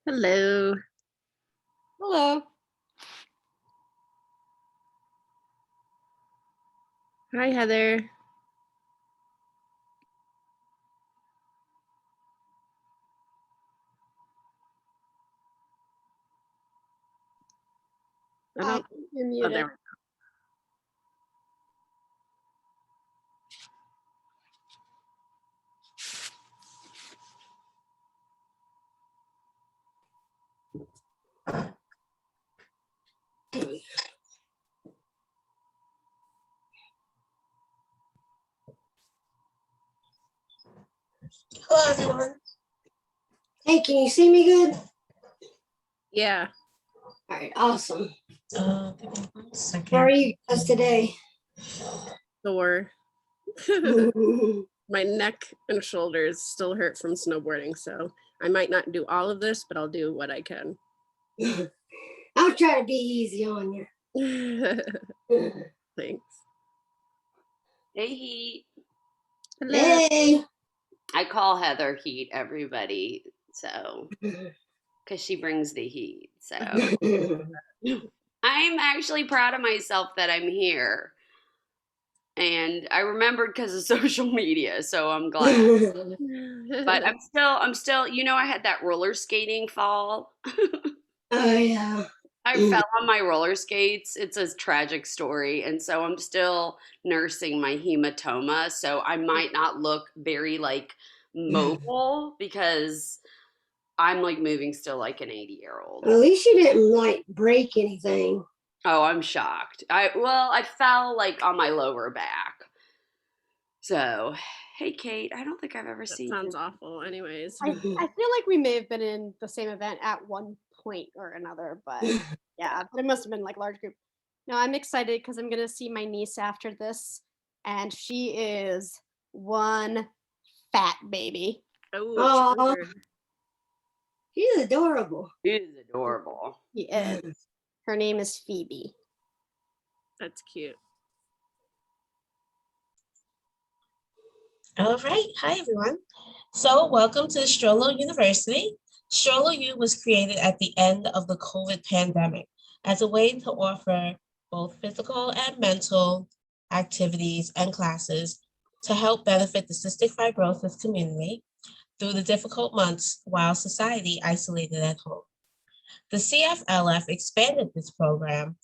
Hello. Hello. Hi, Heather. I Hi, don't. you're Oh, muted. there. Hello, everyone. Hey, can you see me good? Yeah. All right, awesome. Give me 1 second. How are you guys today? Sore. My neck and shoulders still hurt from snowboarding, so I might not do all of this, but I'll do what I can. I'll try to be easy on you. Thanks. Hey, Heat. Hello. Hey. I call Heather Heat, everybody, so, because she brings the heat, so. I'm actually proud of myself that I'm here. And I remembered because of social media, so I'm glad. But I'm still, I had that roller skating fall. Oh, yeah. I fell on my roller skates. It's a tragic story. And so I'm still nursing my hematoma. So I might not look very mobile because I'm moving still like an 80-year-old. At least you didn't break anything. Oh, I'm shocked. I fell on my lower back. So, hey, Kate, I don't think I've ever seen you. Sounds awful. Anyways. I feel like we may have been in the same event at one point or another, but yeah, but it must have been large group. No, I'm excited because I'm gonna see my niece after this, and she is one fat baby. Oh, she's adorable. She's adorable. She is. Her name is Phoebe. That's cute. All right. Hi, everyone. So welcome to STROLO University. STROLO U was created at the end of the COVID pandemic as a way to offer both physical and mental activities and classes to help benefit the cystic fibrosis community through the difficult months while society isolated at home. The CFLF expanded this program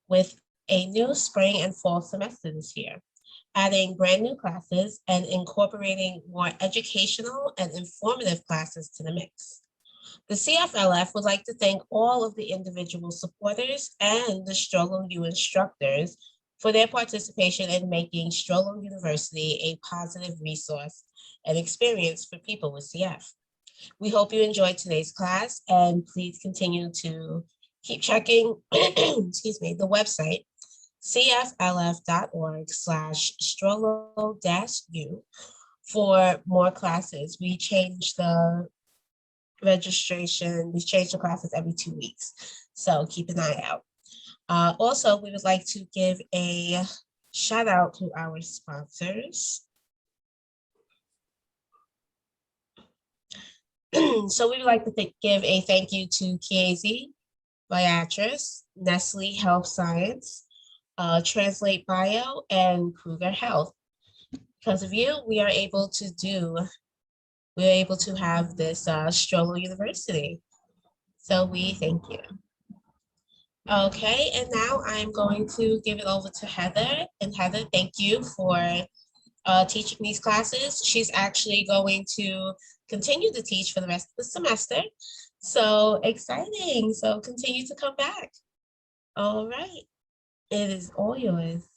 with a new spring and fall semester this year, adding brand new classes and incorporating more educational and informative classes to the mix. The CFLF would like to thank all of the individual supporters and the STROLO U instructors for their participation in making STROLO University a positive resource and experience for people with CF. We hope you enjoyed today's class, and please continue to keep checking excuse me, the website cflf.org/strollo-u for more classes. We change the registration, we change the classes every 2 weeks, so keep an eye out. Also, we would like to give a shout out to our sponsors. So we would like to give a thank you to Chiesi, Viatris, Nestle Health Science, Translate Bio, and Kruger Health. Because of you, we are able to have this STROLO University. So we thank you. Okay, and now I'm going to give it over to Heather. And Heather, thank you for teaching these classes. She's actually going to continue to teach for the rest of the semester. So exciting. So continue to come back. All right. It is all yours.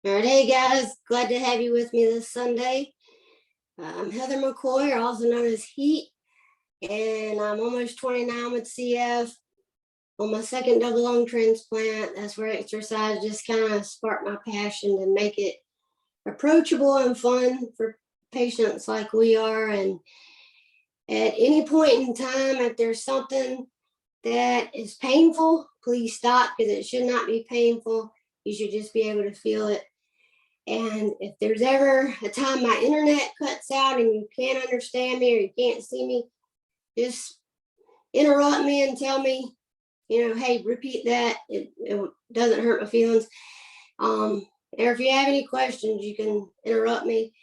All right, hey guys, glad to have you with me this Sunday. I'm Heather McCoy, also known as Heat, and I'm almost 29 with CF. On my second double lung transplant, that's where exercise just kind of sparked my passion to make it approachable and fun for patients like we are. And at any point in time, if there's something that is painful, please stop, because it should not be painful. You should just be able to feel it. And if there's ever a time my internet cuts out and you can't understand me or you can't see me, just interrupt me and tell me, hey, repeat that. It doesn't hurt my feelings. Or if you have any questions, you can interrupt me.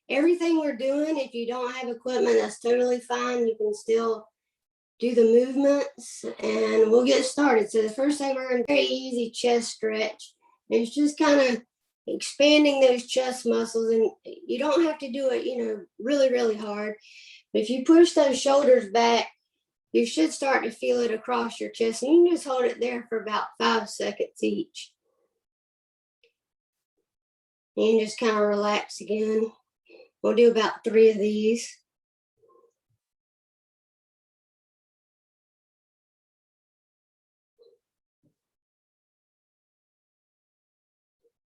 Everything we're doing, if you don't have equipment, that's totally fine. You can still do the movements and we'll get started. So the first thing we're going to do, very easy chest stretch. It's just kind of expanding those chest muscles, and you don't have to do it, really, really hard. But if you push those shoulders back, you should start to feel it across your chest. And you can just hold it there for about 5 seconds each. And you can just kind of relax again. We'll do about 3 of these.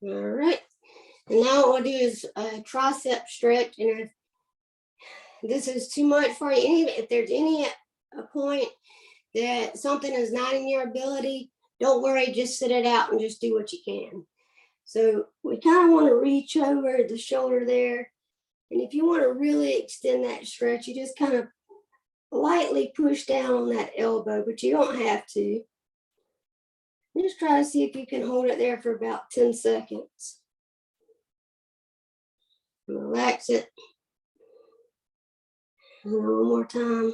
All right. And now what we'll do is a tricep stretch. And if this is too much for you, if there's any point that something is not in your ability, don't worry, just sit it out and just do what you can. So we kind of want to reach over the shoulder there. And if you want to really extend that stretch, you just kind of lightly push down on that elbow, but you don't have to. Just try to see if you can hold it there for about 10 seconds. Relax it. And one more time.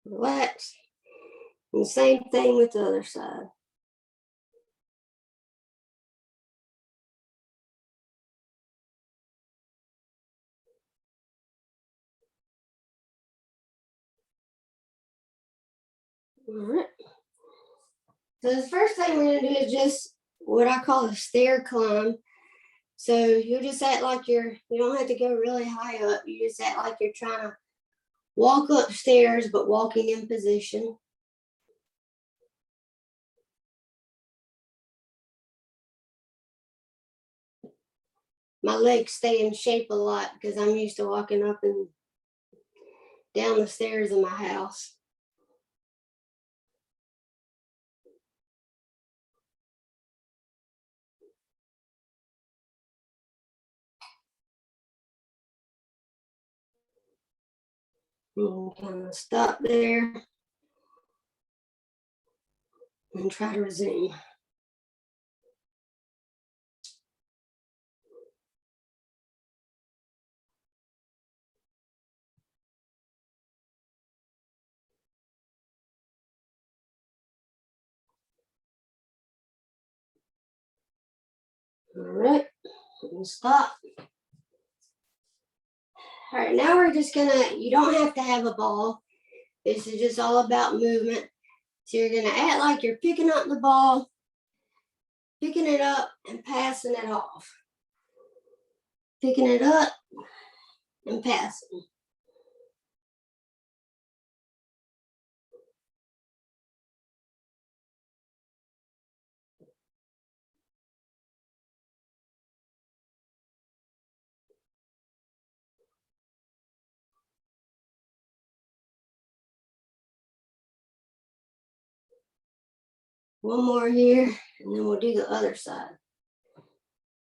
Relax. And same thing with the other side. All right. So the first thing we're going to do is just what I call a stair climb. So you'll just act like you don't have to go really high up. You just act like you're trying to walk upstairs, but walking in position. My legs stay in shape a lot because I'm used to walking up and down the stairs in my house. And kind of stop there and try to resume. All right, and stop. All right, now we're just gonna, you don't have to have a ball. This is just all about movement. So you're gonna act like you're picking up the ball, picking it up and passing it off. Picking it up and passing. One more here, and then we'll do the other side.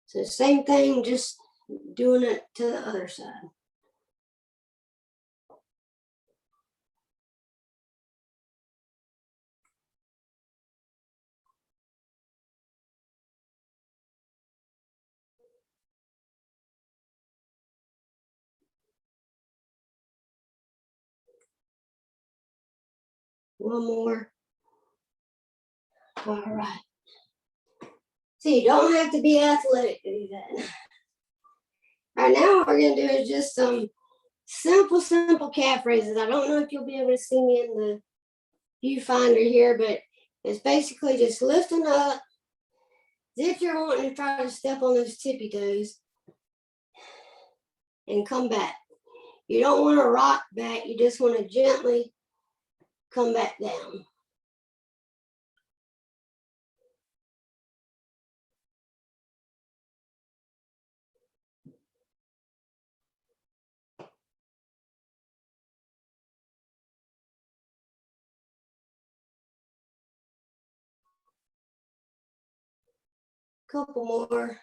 So same thing, just doing it to the other side. One more. All right. So you don't have to be athletic to do that. All right, now what we're gonna do is just some simple calf raises. I don't know if you'll be able to see me in the viewfinder here, but it's basically just lifting up as if you're wanting to try to step on those tippy toes and come back. You don't want to rock back, you just want to gently come back down. Couple more.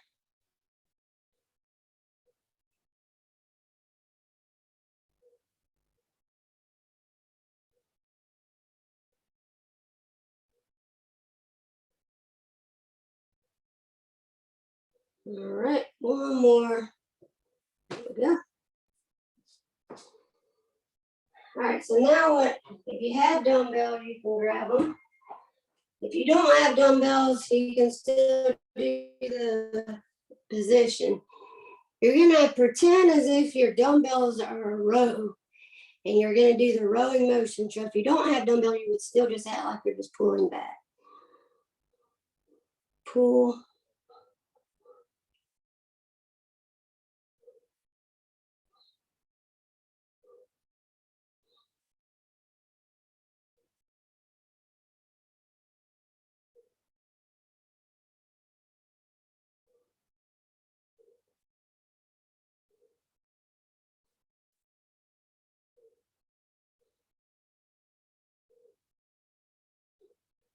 All right, one more. There we go. All right, so now what, if you have dumbbells, you can grab them. If you don't have dumbbells, you can still do the position. You're gonna pretend as if your dumbbells are a row, and you're gonna do the rowing motion. So if you don't have dumbbells, you would still just act like you're just pulling back. Pull.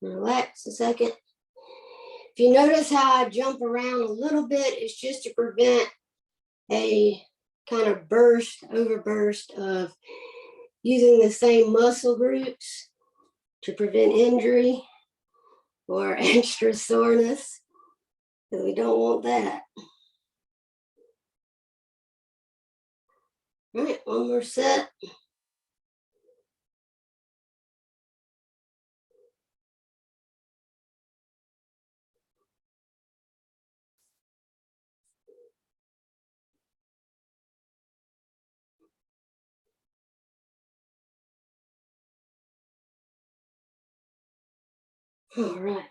Relax a second. If you notice how I jump around a little bit, it's just to prevent a kind of overburst of using the same muscle groups to prevent injury or extra soreness, because we don't want that. All right, one more set. All right.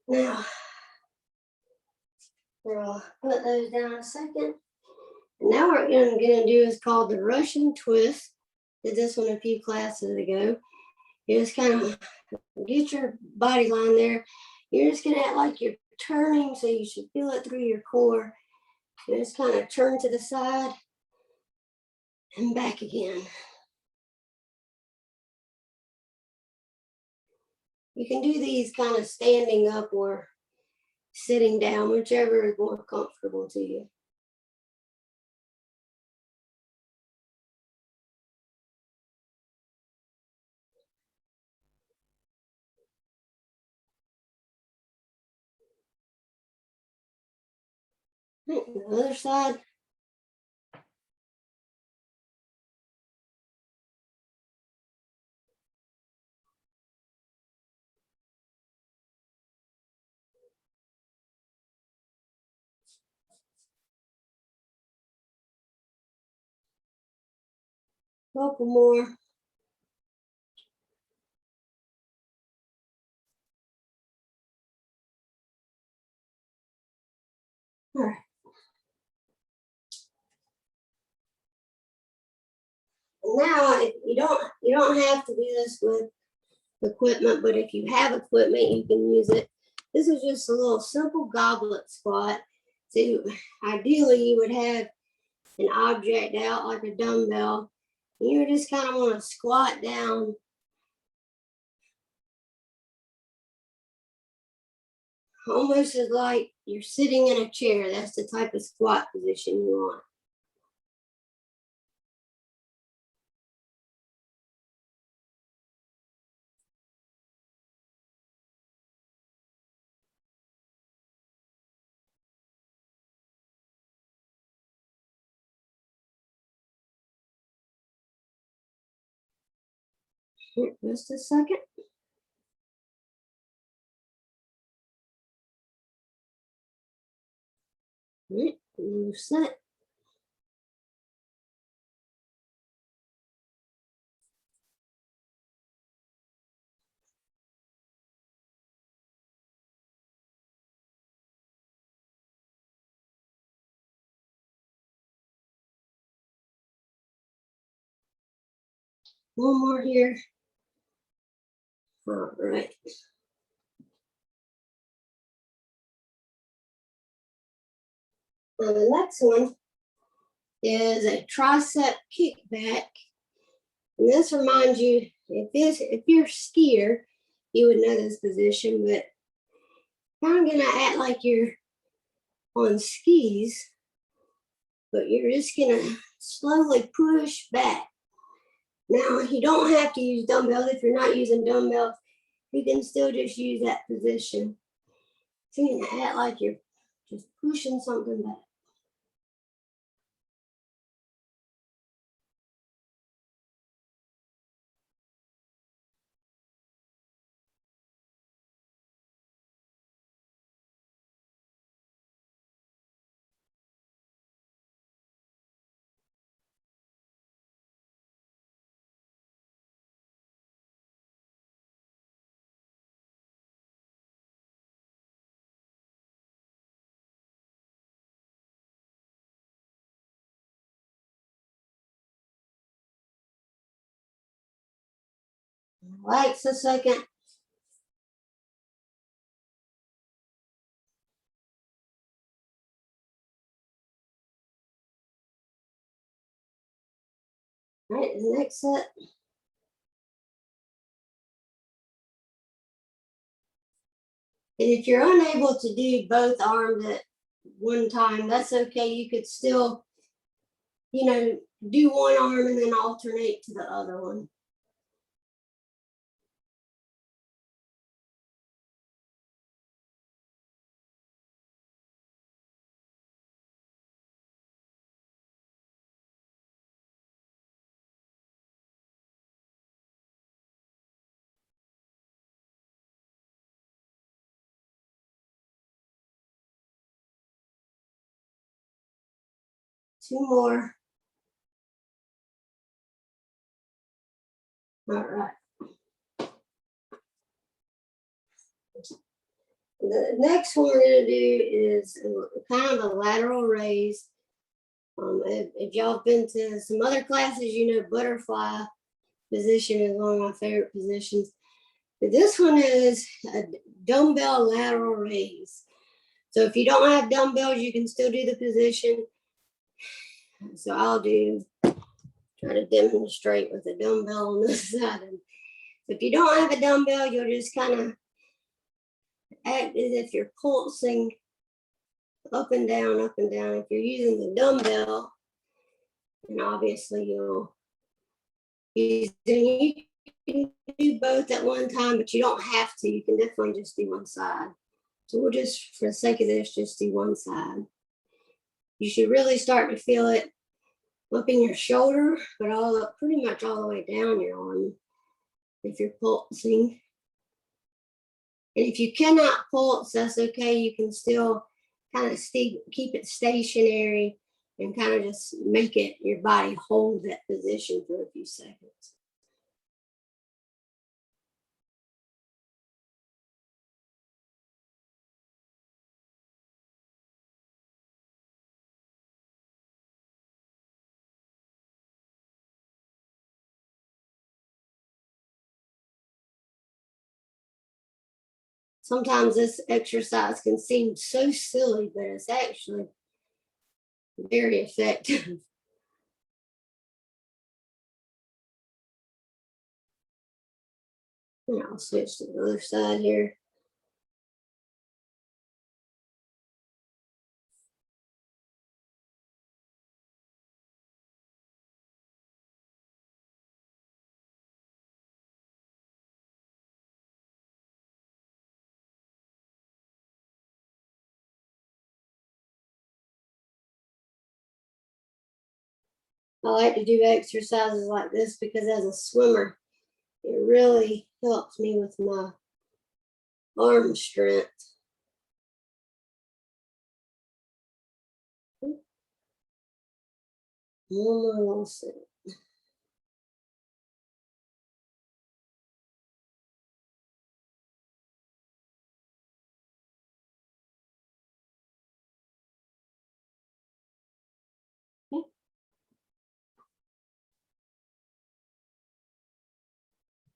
Now, we'll put those down a second. And now what we're going to do is called the Russian twist. Did this one a few classes ago. You just kind of get your body line there. You're just going to act like you're turning, so you should feel it through your core. You just kind of turn to the side and back again. You can do these kind of standing up or sitting down, whichever is more comfortable to you. Right, the other side. Couple more. All right. Now, if you don't have to do this with equipment, but if you have equipment, you can use it. This is just a little simple goblet squat. So ideally, you would have an object out like a dumbbell. And you just kind of want to squat down almost as like you're sitting in a chair. That's the type of squat position you want. Just a second. All right, you're set. One more here. All right. Now the next one is a tricep kickback. And this reminds you, if you're a skier, you would know this position, but I'm gonna act like you're on skis, but you're just gonna slowly push back. Now, you don't have to use dumbbells. If you're not using dumbbells, you can still just use that position. seem to act like you're just pushing something back. Relax a second. All right, the next set. And if you're unable to do both arms at one time, that's okay. You could still, do one arm and then alternate to the other one. Two more. All right. The next one we're going to do is kind of a lateral raise. If y'all have been to some other classes, butterfly position is one of my favorite positions. But this one is a dumbbell lateral raise. So if you don't have dumbbells, you can still do the position. So I'll try to demonstrate with a dumbbell on this side. And if you don't have a dumbbell, you'll just kind of act as if you're pulsing up and down, up and down. If you're using the dumbbell, and obviously you can do both at one time, but you don't have to. You can definitely just do one side. So we'll just, for the sake of this, just do one side. You should really start to feel it up in your shoulder, but pretty much all the way down your arm if you're pulsing. And if you cannot pulse, that's okay. You can still kind of keep it stationary and kind of just make your body hold that position for a few seconds. Sometimes this exercise can seem so silly, but it's actually very effective. And I'll switch to the other side here. I like to do exercises like this because as a swimmer, it really helps me with my arm strength. One more little set.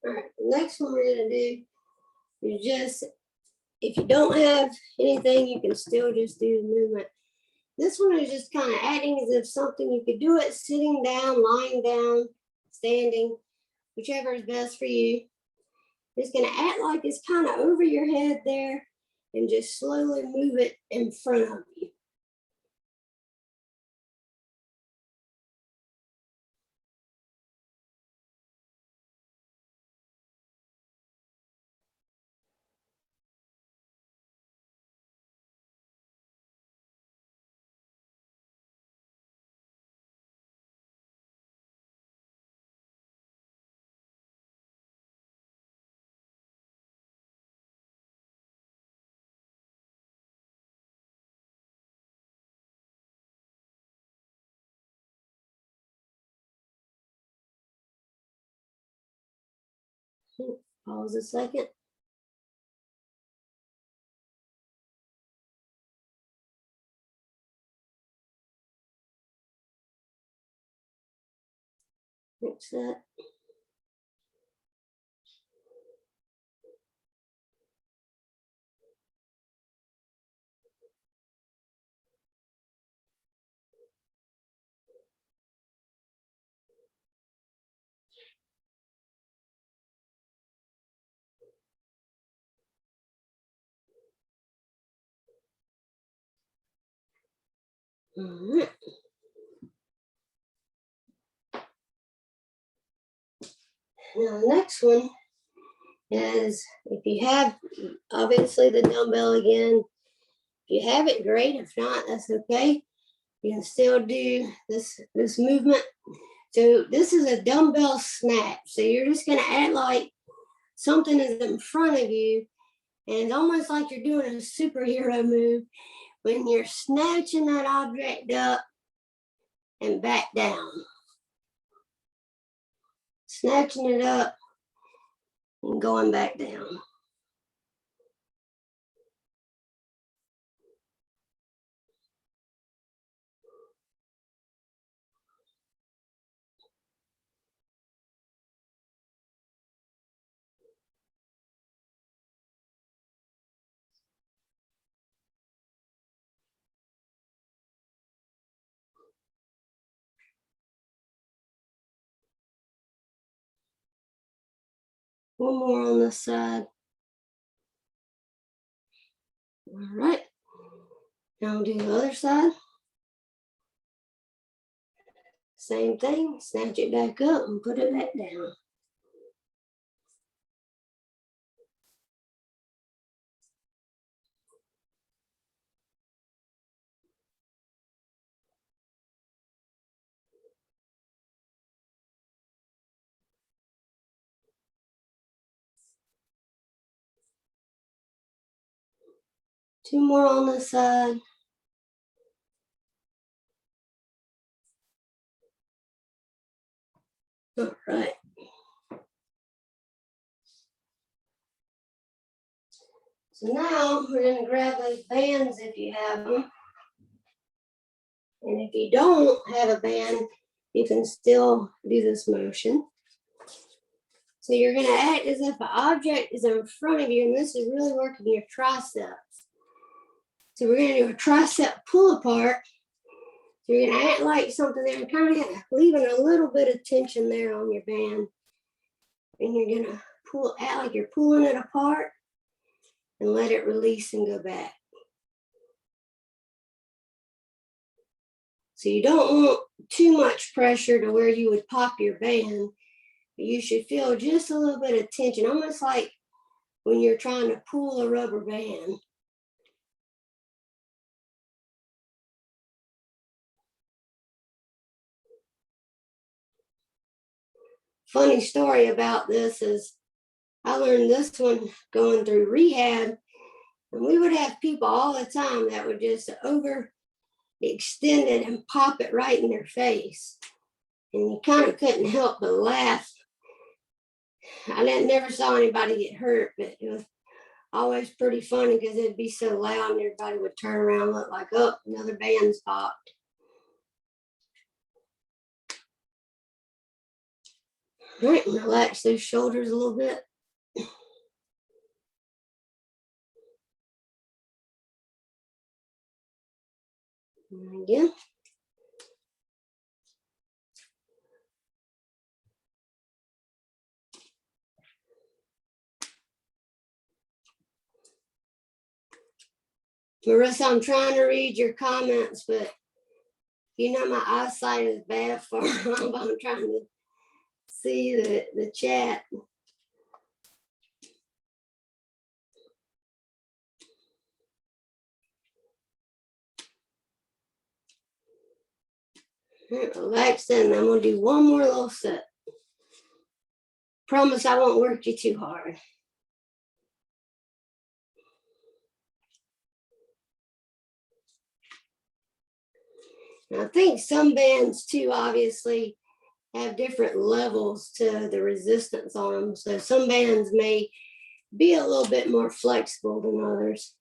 All right, the next one we're going to do is just, if you don't have anything, you can still just do the movement. This one is just kind of acting as if something, you could do it sitting down, lying down, standing, whichever is best for you. It's going to act like it's kind of over your head there and just slowly move it in front of you. Pause a second. Fix that. All right. Now the next one is, if you have, obviously the dumbbell again, if you have it, great. If not, that's okay. You can still do this movement. So this is a dumbbell snatch. So you're just gonna act like something is in front of you, and it's almost like you're doing a superhero move when you're snatching that object up and back down. Snatching it up and going back down. One more on this side. All right. Now we'll do the other side. Same thing, snatch it back up and put it back down. Two more on this side. All right. So now we're going to grab those bands if you have them. And if you don't have a band, you can still do this motion. So you're going to act as if an object is in front of you, and this is really working your triceps. So we're going to do a tricep pull apart. So you're going to act like something there and kind of leaving a little bit of tension there on your band. And you're going to act like you're pulling it apart and let it release and go back. So you don't want too much pressure to where you would pop your band. But you should feel just a little bit of tension, almost like when you're trying to pull a rubber band. Funny story about this is I learned this one going through rehab, and we would have people all the time that would just overextend it and pop it right in their face. And you kind of couldn't help but laugh. I never saw anybody get hurt, but it was always pretty funny because it'd be so loud and everybody would turn around and look like, oh, another band's popped. All right, relax those shoulders a little bit. And again. Marissa, I'm trying to read your comments, but you know my eyesight is bad for them. I'm trying to see the chat. Right, relax then. I'm going to do one more little set. Promise I won't work you too hard. Now, I think some bands too, obviously, have different levels to the resistance on them. So some bands may be a little bit more flexible than others.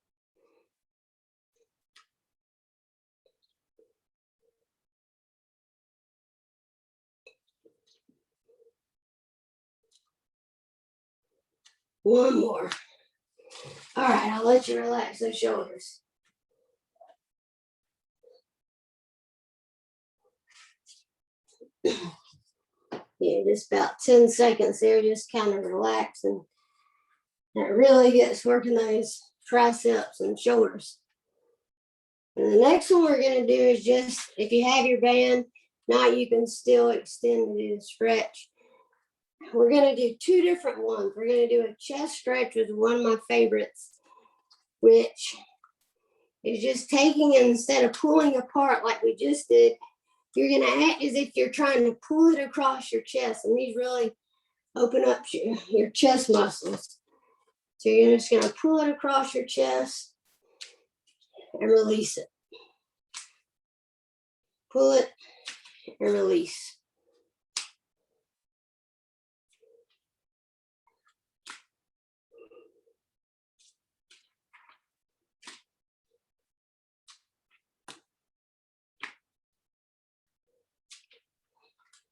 One more. All right, I'll let you relax those shoulders. Yeah, just about 10 seconds there, just kind of relax, and that really gets working those triceps and shoulders. And the next one we're going to do is just, if you have your band, now you can still extend to do the stretch. We're going to do two different ones. We're going to do a chest stretch, which is one of my favorites, which is just taking, instead of pulling apart like we just did, you're going to act as if you're trying to pull it across your chest. And these really open up your chest muscles. So you're just going to pull it across your chest and release it. Pull it and release.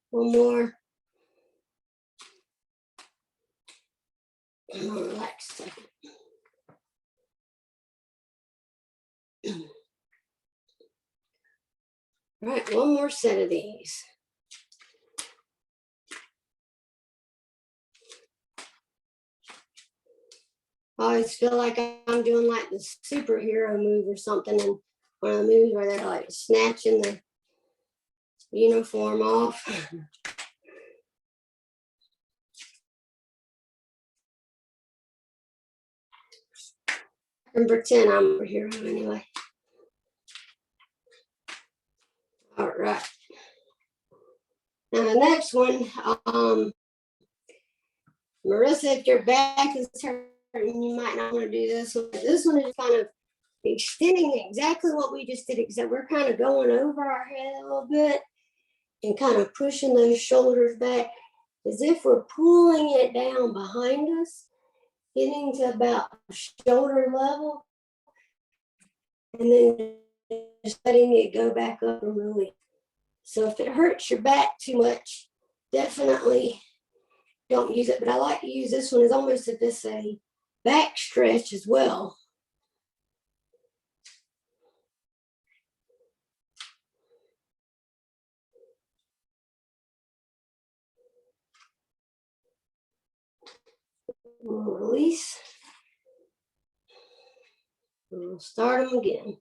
One more. I'm gonna relax a second. All right, one more set of these. I always feel like I'm doing like the superhero move or something, and one of the moves where they're like snatching the uniform off. I can pretend I'm a hero anyway. All right. Now the next one, Marissa, if your back is hurting, you might not want to do this one. This one is kind of extending exactly what we just did, except we're kind of going over our head a little bit and kind of pushing those shoulders back as if we're pulling it down behind us, getting to about shoulder level, and then just letting it go back up and release. So if it hurts your back too much, definitely don't use it. But I like to use this one as almost if it's a back stretch as well. We'll release. We'll start them again.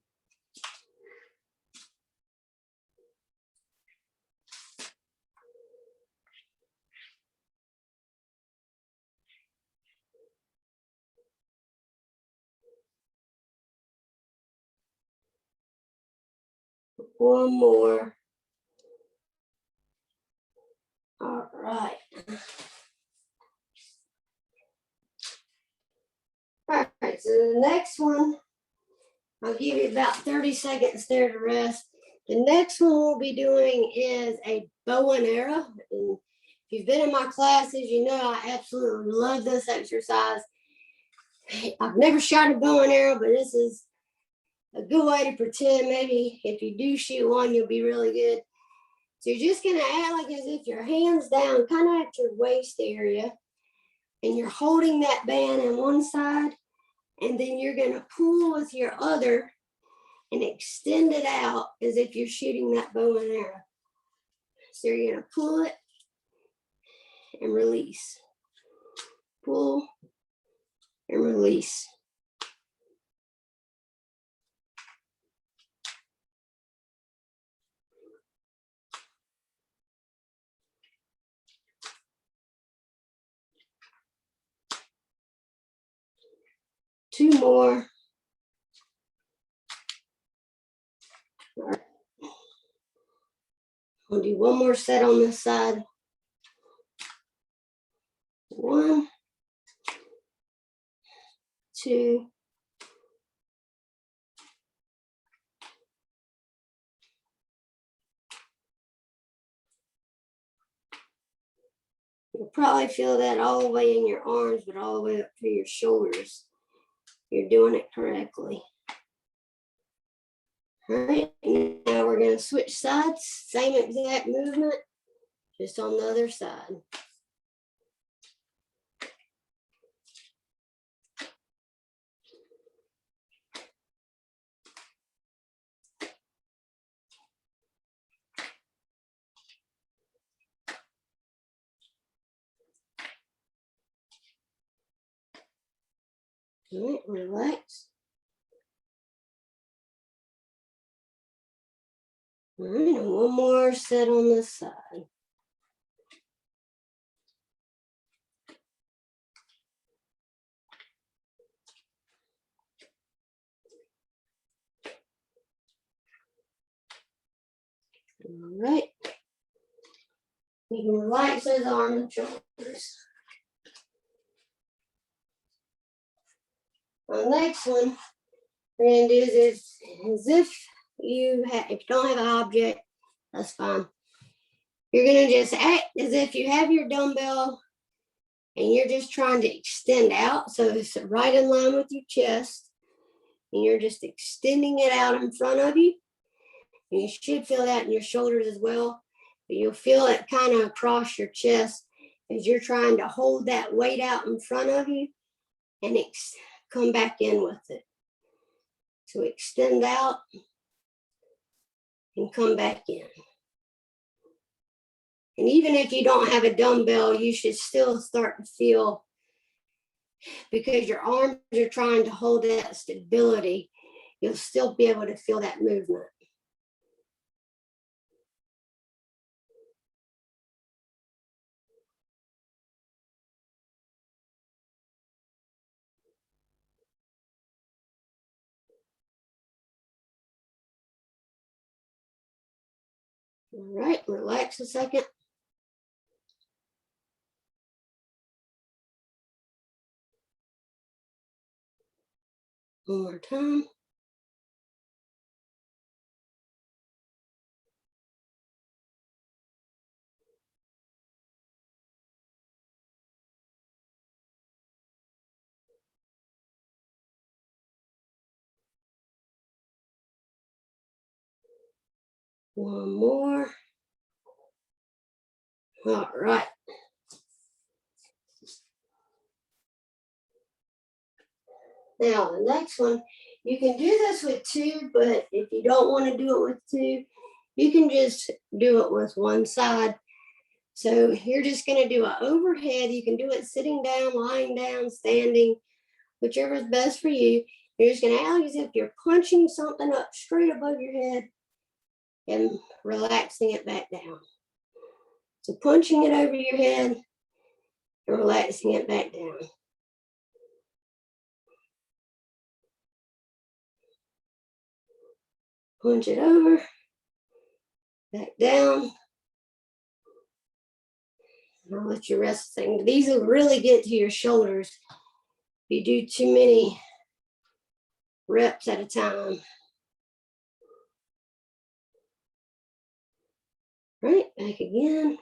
One more. All right. All right, so the next one, I'll give you about 30 seconds there to rest. The next one we'll be doing is a bow and arrow. And if you've been in my classes, you know I absolutely love this exercise. I've never shot a bow and arrow, but this is a good way to pretend maybe if you do shoot one, you'll be really good. So you're just gonna act like as if your hands down, kind of at your waist area, and you're holding that band on one side, and then you're gonna pull with your other and extend it out as if you're shooting that bow and arrow. So you're gonna pull it and release. Pull and release. Two more. All right. We'll do one more set on this side. One, two, You'll probably feel that all the way in your arms, but all the way up to your shoulders. You're doing it correctly. All right, now we're going to switch sides, same exact movement, just on the other side. All right, relax. All right, and one more set on this side. All right. You can relax those arms and shoulders. The next one we're going to do is as if you don't have an object, that's fine. You're going to just act as if you have your dumbbell and you're just trying to extend out. So it's right in line with your chest. And you're just extending it out in front of you. And you should feel that in your shoulders as well. But you'll feel it kind of across your chest as you're trying to hold that weight out in front of you and come back in with it. So extend out and come back in. And even if you don't have a dumbbell, you should still start to feel, because your arms are trying to hold that stability, you'll still be able to feel that movement. All right, relax a second. One more time. One more. All right. Now, the next one, you can do this with two, but if you don't want to do it with two, you can just do it with one side. So you're just going to do an overhead. You can do it sitting down, lying down, standing, whichever is best for you. You're just going to act as if you're punching something up straight above your head and relaxing it back down. So punching it over your head and relaxing it back down. Punch it over, back down. And I'll let you rest a second. These will really get to your shoulders if you do too many reps at a time. Right, back again.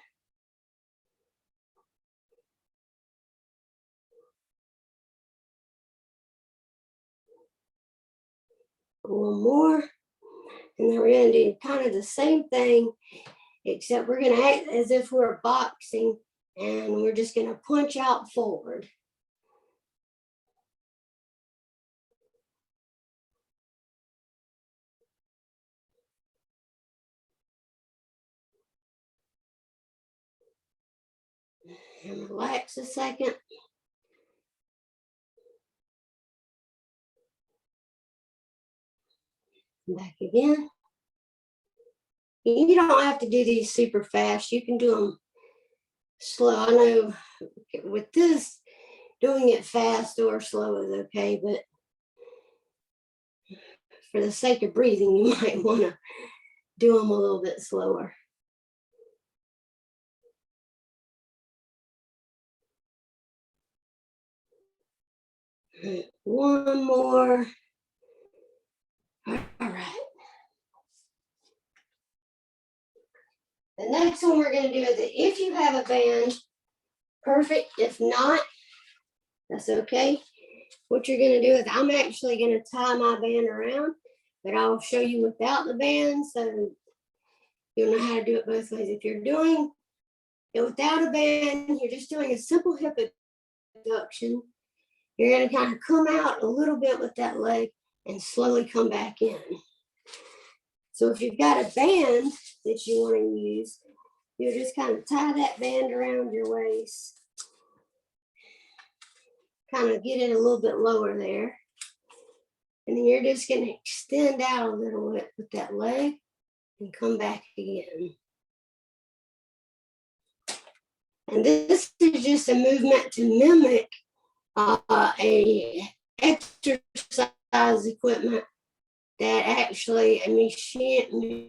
One more. And then we're going to do kind of the same thing, except we're going to act as if we're boxing, and we're just going to punch out forward. And relax a second. Back again. You don't have to do these super fast. You can do them slow. I know with this, doing it fast or slow is okay, but for the sake of breathing, you might want to do them a little bit slower. One more. All right. The next one we're going to do is that if you have a band, perfect. If not, that's okay. What you're gonna do is I'm actually gonna tie my band around, but I'll show you without the band so you'll know how to do it both ways. If you're doing it without a band, you're just doing a simple hip abduction. You're gonna kind of come out a little bit with that leg and slowly come back in. So if you've got a band that you want to use, you'll just kind of tie that band around your waist. Kind of get it a little bit lower there. And then you're just going to extend out a little bit with that leg and come back again. And this is just a movement to mimic a exercise equipment that actually, a machine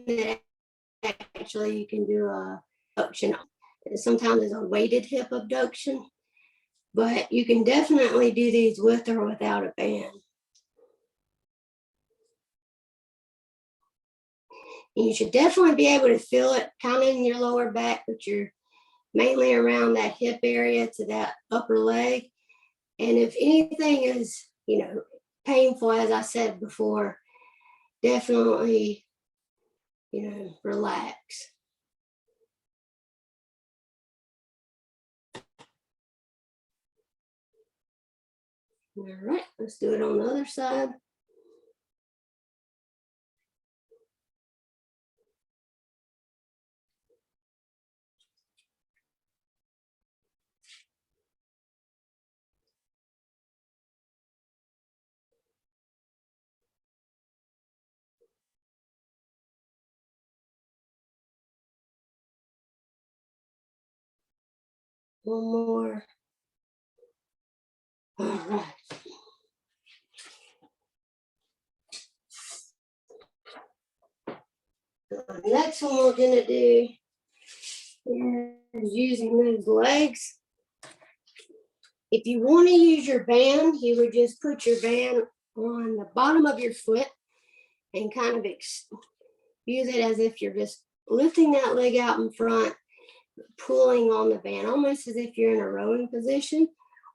that actually you can do a abduction on. Sometimes it's a weighted hip abduction, but you can definitely do these with or without a band. And you should definitely be able to feel it kind of in your lower back, but you're mainly around that hip area to that upper leg. And if anything is, painful, as I said before, definitely, relax. All right, let's do it on the other side. One more. All right. The next one we're gonna do is using those legs. If you want to use your band, you would just put your band on the bottom of your foot and kind of use it as if you're just lifting that leg out in front, pulling on the band, almost as if you're in a rowing position,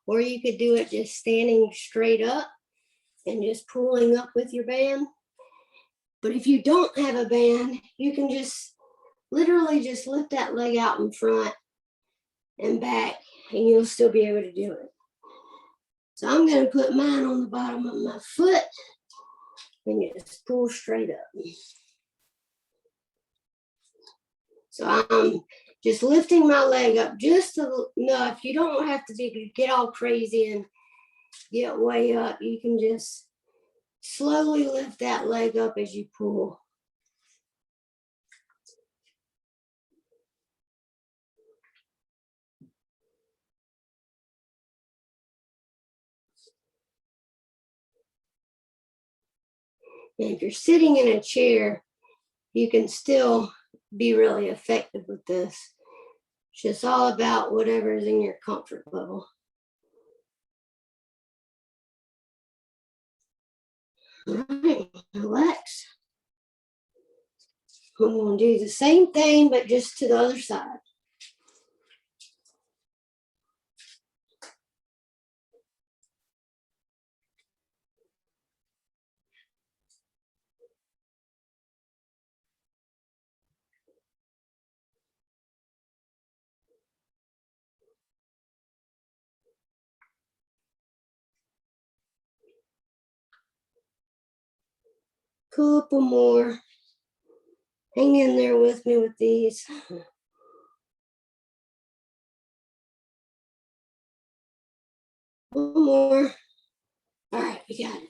or you could do it just standing straight up and just pulling up with your band. But if you don't have a band, you can just literally just lift that leg out in front and back, and you'll still be able to do it. So I'm going to put mine on the bottom of my foot and just pull straight up. So I'm just lifting my leg up just enough. You don't have to get all crazy and get way up. You can just slowly lift that leg up as you pull. And if you're sitting in a chair, you can still be really effective with this. It's just all about whatever is in your comfort level. All right, relax. I'm going to do the same thing, but just to the other side. Couple more. Hang in there with me with these. One more. All right, we got it.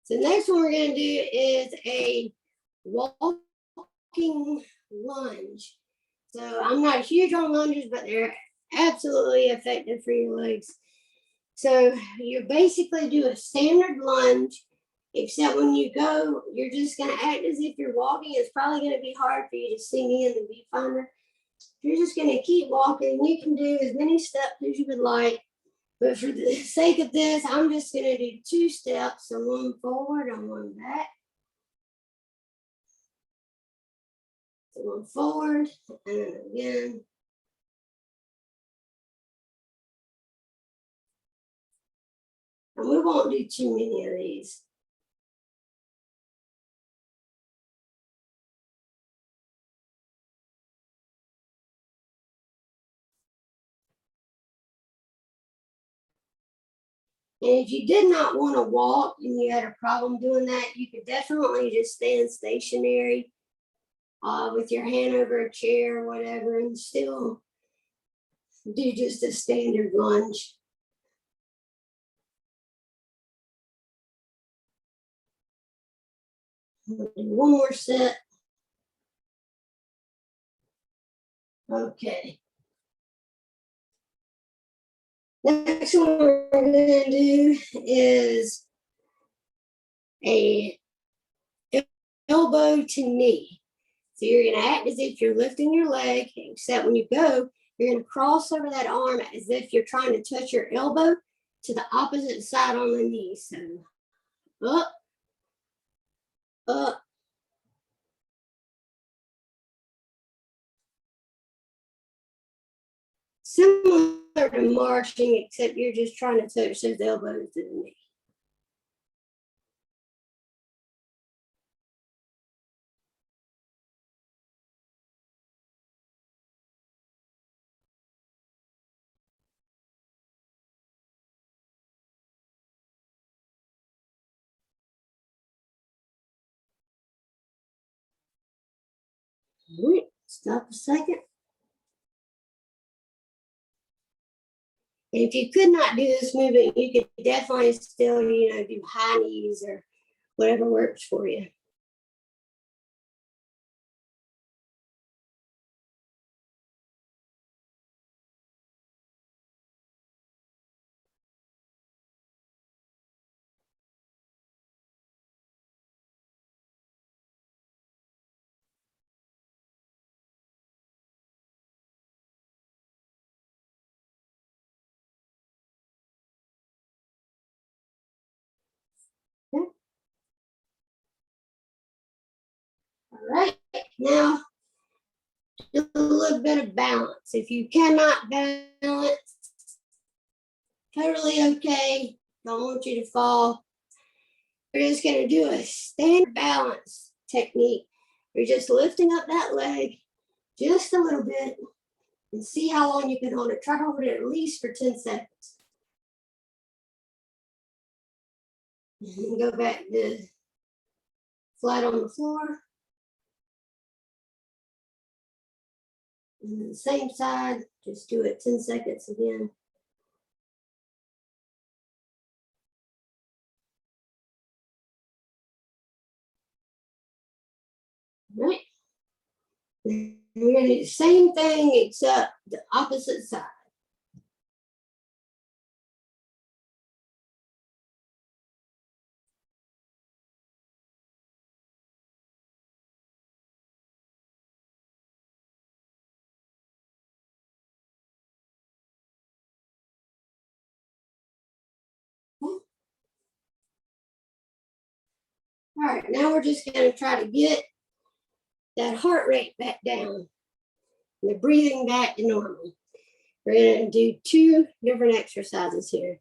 So the next one we're going to do is a walking lunge. So I'm not huge on lunges, but they're absolutely effective for your legs. So you basically do a standard lunge, except when you go, you're just going to act as if you're walking. It's probably going to be hard for you to see me in the viewfinder. You're just going to keep walking. You can do as many steps as you would like. But for the sake of this, I'm just going to do 2 steps. So one forward and one back. So one forward and then again And we won't do too many of these. And if you did not want to walk and you had a problem doing that, you could definitely just stand stationary with your hand over a chair or whatever and still do just a standard lunge. Do one more set. Okay. Next one we're going to do is a elbow to knee. So you're going to act as if you're lifting your leg, except when you go, you're going to cross over that arm as if you're trying to touch your elbow to the opposite side on the knee. So up, up. Similar to marching, except you're just trying to touch those elbows to the knee. All right, stop a second. And if you could not do this movement, you could definitely still, do high knees or whatever works for you. Okay. All right, now do a little bit of balance. If you cannot balance, totally okay. Don't want you to fall. We're just going to do a standard balance technique. You're just lifting up that leg just a little bit and see how long you can hold it. Try to hold it at least for 10 seconds. And go back to flat on the floor. And then the same side, just do it 10 seconds again. All right. We're going to do the same thing except the opposite side. All right, now we're just going to try to get that heart rate back down, the breathing back to normal. We're going to do 2 different exercises here.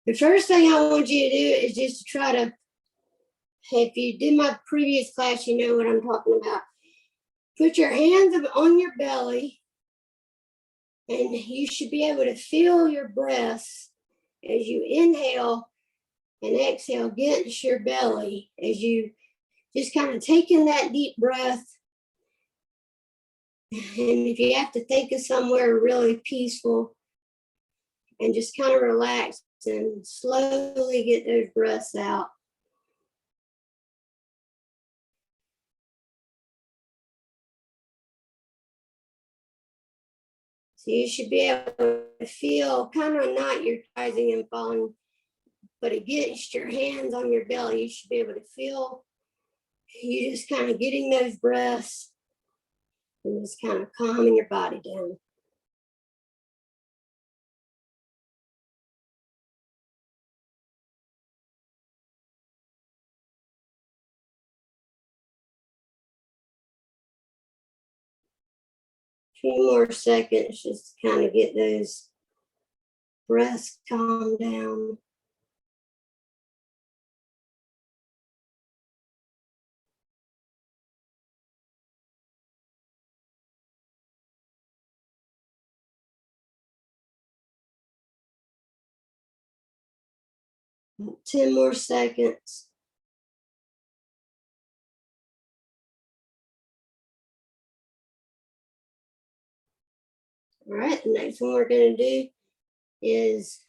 The first thing I want you to do is just to try to, if you did my previous class, you know what I'm talking about. Put your hands on your belly, and you should be able to feel your breaths as you inhale and exhale against your belly, as you just kind of take in that deep breath. And if you have to think of somewhere really peaceful, and just kind of relax and slowly get those breaths out. So you should be able to feel kind of not your rising and falling, but against your hands on your belly, you should be able to feel you just kind of getting those breaths and just kind of calming your body down. Few more seconds just to kind of get those breaths calmed down. 10 more seconds. All right, the next one we're going to do is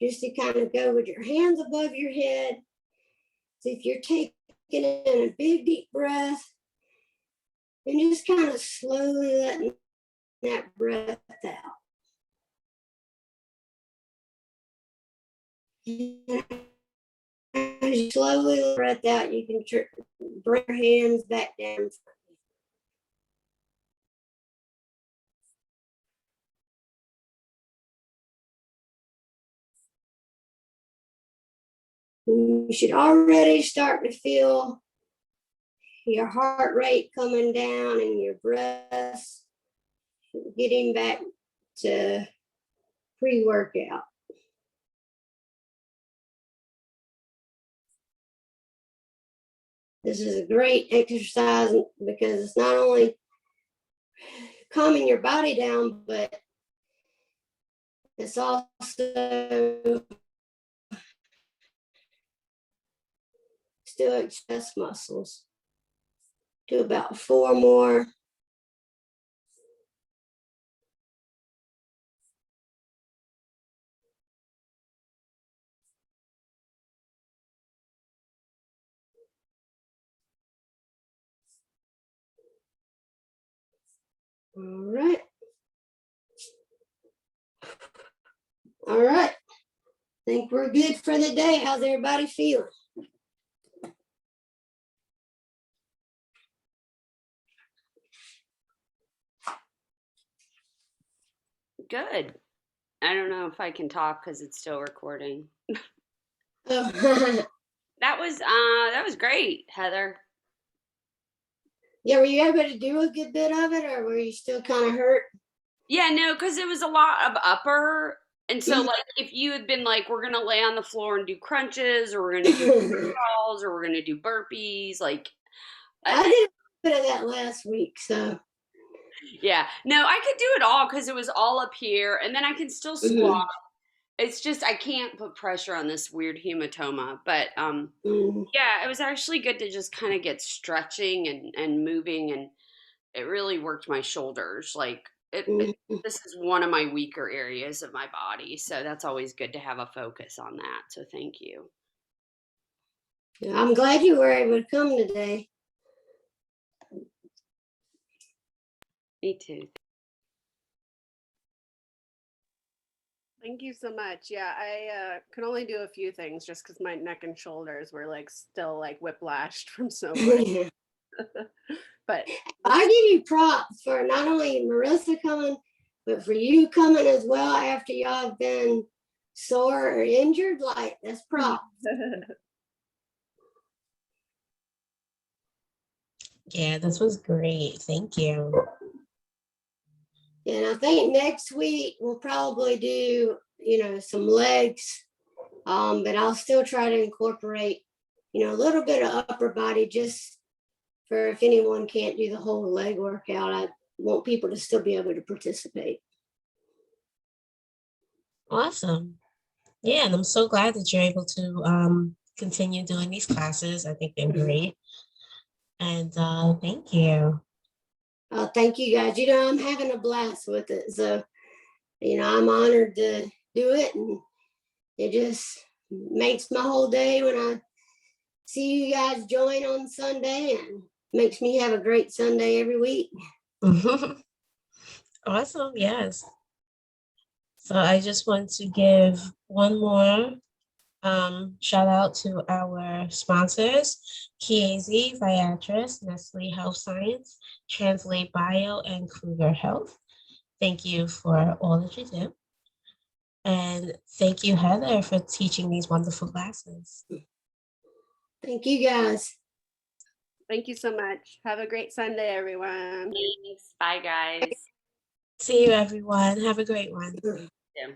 just to kind of go with your hands above your head. So if you're taking in a big deep breath and just kind of slowly letting that breath out. As you slowly let the breath out, you can bring your hands back down. You should already start to feel your heart rate coming down and your breath getting back to pre-workout. This is a great exercise because it's not only calming your body down, but it's also still chest muscles. Do about 4 more. All right. All right. Think we're good for the day. How's everybody feeling? Good. I don't know if I can talk because it's still recording. Oh, That was great, Heather. yeah, were you able to do a good bit of it, or were you still kind of hurt? Yeah, no, because it was a lot of upper. And so, Mhm. like, if you had been like, we're going to lay on the floor and do crunches, or we're going to do crawls, or we're going to do burpees, like, I did a bit of that last week, so. yeah. No, I could do it all because it was all up here. And then I can still squat. Mhm. It's just, I can't put pressure on this weird hematoma. But, Mhm. yeah, it was actually good to just kind of get stretching and moving. And it really worked my shoulders. Like, Mhm. this is one of my weaker areas of my body, so that's always good to have a focus on that. So thank you. I'm glad you were able to come today. Me too. Thank you so much. Yeah, I could only do a few things just because my neck and shoulders were like still like whiplashed from snowboarding. But I give you props for not only Marissa coming, but for you coming as well after y'all have been sore or injured. Like, that's props. Yeah, this was great. Thank you. And I think next week we'll probably do, some legs. But I'll still try to incorporate, a little bit of upper body just for if anyone can't do the whole leg workout. I want people to still be able to participate. Awesome. Yeah, and I'm so glad that you're able to continue doing these classes. I think they're great. And thank you. Thank you guys. I'm having a blast with it. So, I'm honored to do it. And it just makes my whole day when I see you guys join on Sunday, and makes me have a great Sunday every week. Awesome. Yes. So I just want to give one more shout out to our sponsors, Chiesi, Viatris, Nestle Health Science, Translate Bio, and Kruger Health. Thank you for all that you do. And thank you, Heather, for teaching these wonderful classes. Thank you guys. thank you so much. Have a great Sunday, everyone. Thanks. Bye, guys. See you, everyone. Have a great one. Yeah.